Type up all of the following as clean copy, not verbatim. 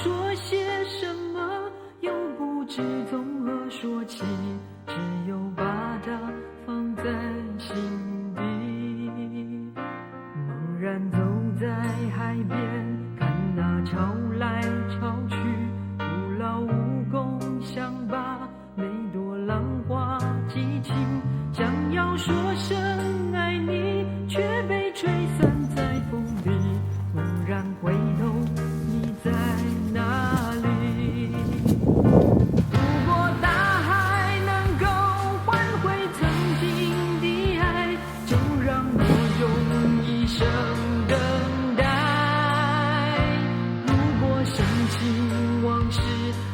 说些什么，又不知从何说起，只有把它放在心底。茫然走在海边，看那潮来潮去，徒劳无功，想把每朵浪花记清，想要说声爱你，却被吹散在风里。猛然回头，你在哪里？如果大海能够换回曾经的爱，就让我用一生等待。如果深情往事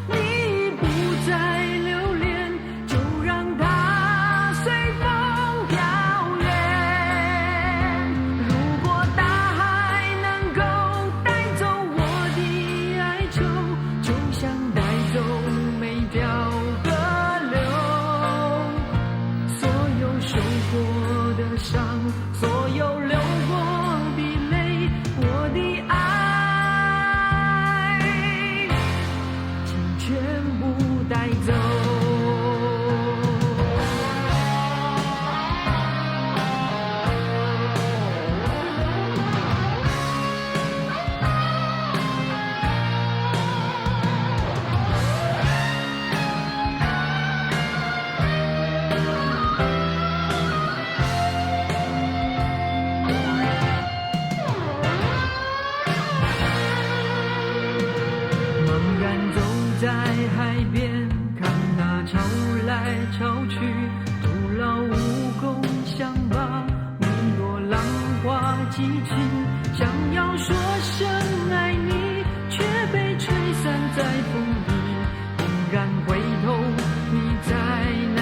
你不再留恋，就让它随风飘远。如果大海能够带走我的哀愁，就像带走每条河流。所有受过的伤，所有流过的泪，我的爱，请全部带走。茫然走在海边，看那潮来潮去，徒劳无功，想把每朵浪花记清，想要说声爱你，却被吹散在风里。猛然回头，你在哪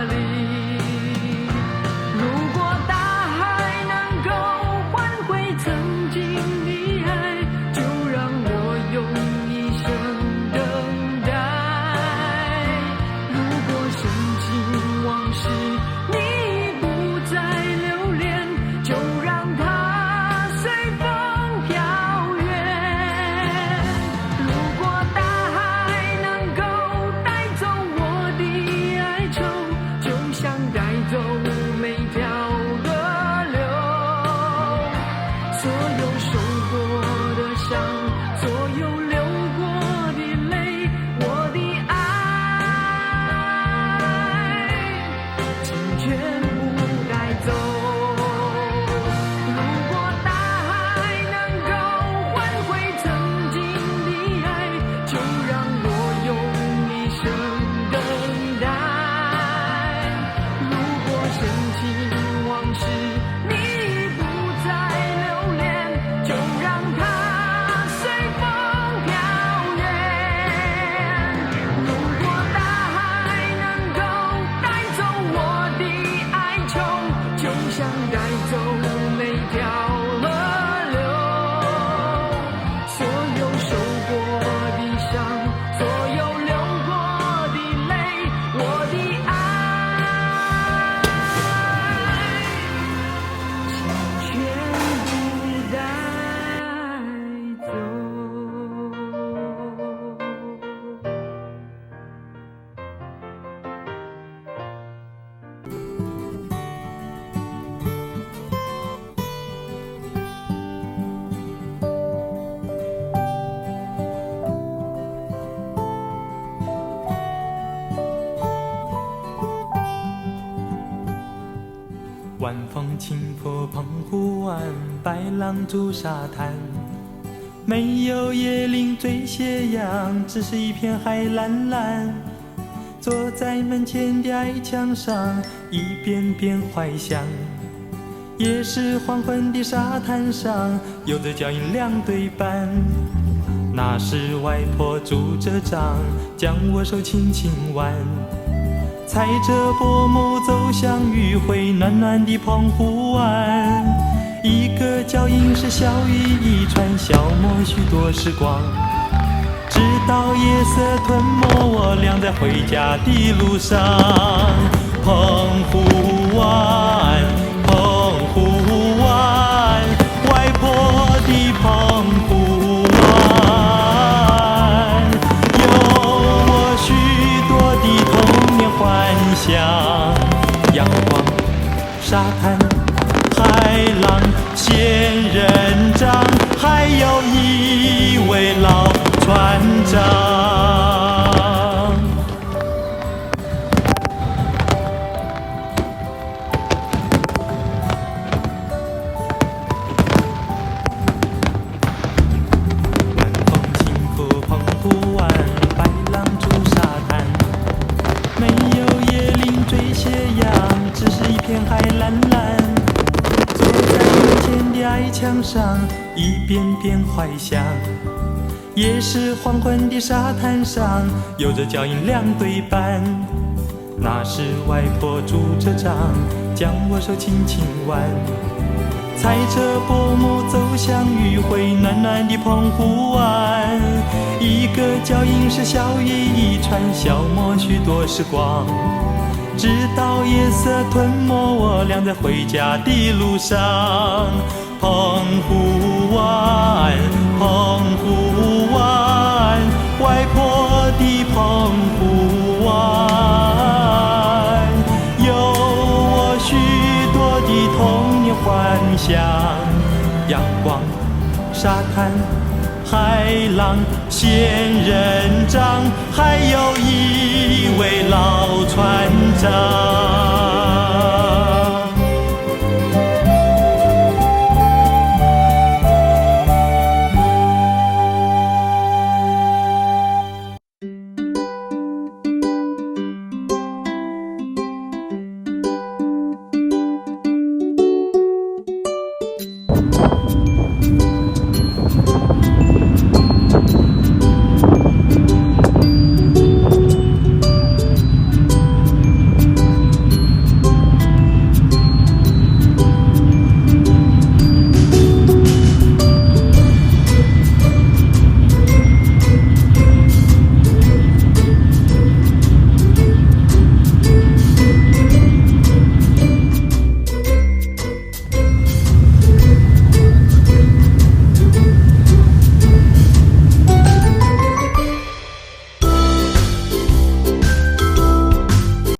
里？如果大海能够换回曾经的爱，就让我用一生等待。如果深情往事你不再留恋，就让它随风飘远。如果大海能够带走我的哀愁，就像带走每条河流。所有受过的伤，所有流过的泪，我的爱，请全部带走。如果大海能够换回曾经的爱，就让我用一生等待。如果深情往事你不再留恋，就让它随风飘远。如果大海能够带走我的哀愁，就像带走每条河流。所有受过的伤，所有流过的泪，我的爱，请全部带走。晚风轻拂澎湖湾，白浪逐沙滩，没有椰林缀斜阳，只是一片海蓝蓝。坐在门前的矮墙上，一遍遍怀想。也是黄昏的沙滩上，有着脚印两对半。那是外婆拄着杖，将我手轻轻挽。踩着薄暮走向余晖暖暖的澎湖湾，一个脚印是小雨一串，消磨许多时光，直到夜色吞没我俩在回家的路上。澎湖湾，澎湖湾，外婆的澎湖湾。沙滩，海浪、仙人掌，还有一位老船长。晚风轻拂澎湖湾，白浪逐沙滩，没有椰林缀斜阳，只是一片海蓝蓝。坐在门前的矮墙上，一遍遍怀想。也是黄昏的沙滩上，有着脚印两对半。那时外婆拄着杖，将我手轻轻挽，踩着薄暮走向余晖暖暖的澎湖湾。一个脚印是笑语一串，消磨许多时光，直到夜色吞没我俩在回家的路上。澎湖湾，澎湖湾，外婆的澎湖湾，有我许多的童年幻想。阳光、沙滩、海浪、仙人掌，还有一位老船长。